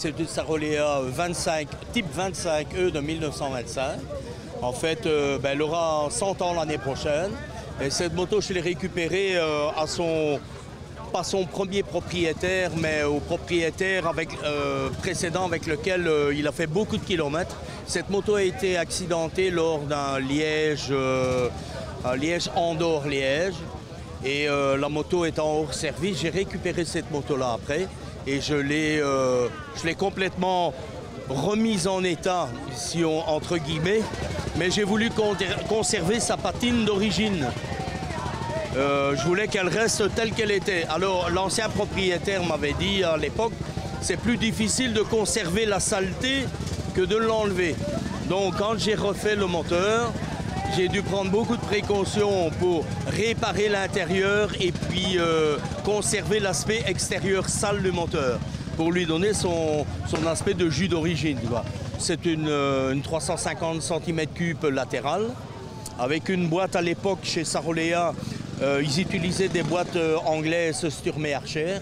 C'est une Saroléa 25, type 25E de 1925. En fait, elle aura 100 ans l'année prochaine. Et cette moto, je l'ai récupérée pas son premier propriétaire, mais au propriétaire précédent avec lequel il a fait beaucoup de kilomètres. Cette moto a été accidentée lors d'un Liège-Andorre-Liège. Et la moto étant hors service, j'ai récupéré cette moto-là après. Et je l'ai complètement remise en état, entre guillemets. Mais j'ai voulu conserver sa patine d'origine. Je voulais qu'elle reste telle qu'elle était. Alors l'ancien propriétaire m'avait dit à l'époque, c'est plus difficile de conserver la saleté que de l'enlever. Donc quand j'ai refait le moteur, j'ai dû prendre beaucoup de précautions pour réparer l'intérieur et puis conserver l'aspect extérieur sale du moteur pour lui donner son aspect de jus d'origine. C'est une 350 cm3 latérale avec une boîte à l'époque chez Saroléa. Ils utilisaient des boîtes anglaises Sturmey Archer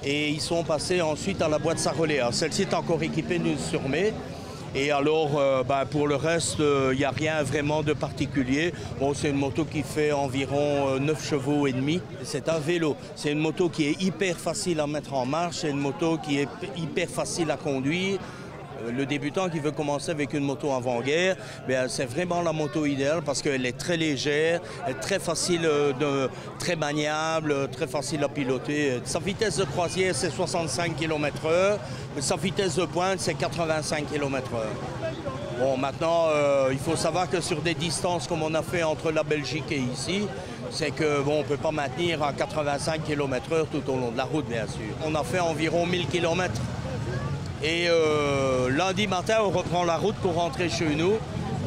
et ils sont passés ensuite à la boîte Saroléa. Celle-ci est encore équipée d'une Sturmey. Et alors, pour le reste, il n'y a rien vraiment de particulier. Bon, c'est une moto qui fait environ 9 chevaux et demi. C'est un vélo. C'est une moto qui est hyper facile à mettre en marche. C'est une moto qui est hyper facile à conduire. Le débutant qui veut commencer avec une moto avant-guerre, c'est vraiment la moto idéale parce qu'elle est très légère, elle est très facile, très maniable, très facile à piloter. Sa vitesse de croisière, c'est 65 km/h. Sa vitesse de pointe, c'est 85 km/h. Bon, maintenant, il faut savoir que sur des distances comme on a fait entre la Belgique et ici, c'est que on ne peut pas maintenir à 85 km/h tout au long de la route, bien sûr. On a fait environ 1000 km. Et lundi matin, on reprend la route pour rentrer chez nous.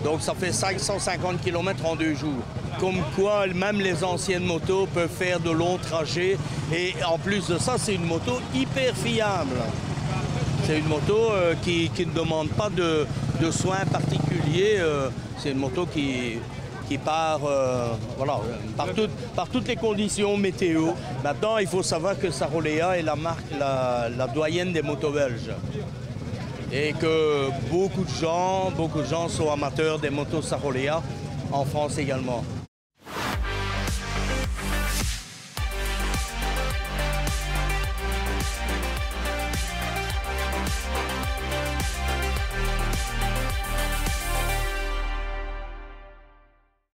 Donc ça fait 550 km en 2 jours. Comme quoi, même les anciennes motos peuvent faire de longs trajets. Et en plus de ça, c'est une moto hyper fiable. C'est une moto qui ne demande pas de soins particuliers. C'est une moto qui part par toutes les conditions météo. Maintenant, il faut savoir que Saroléa est la doyenne des motos belges. Et que beaucoup de gens sont amateurs des motos Saroléa, en France également.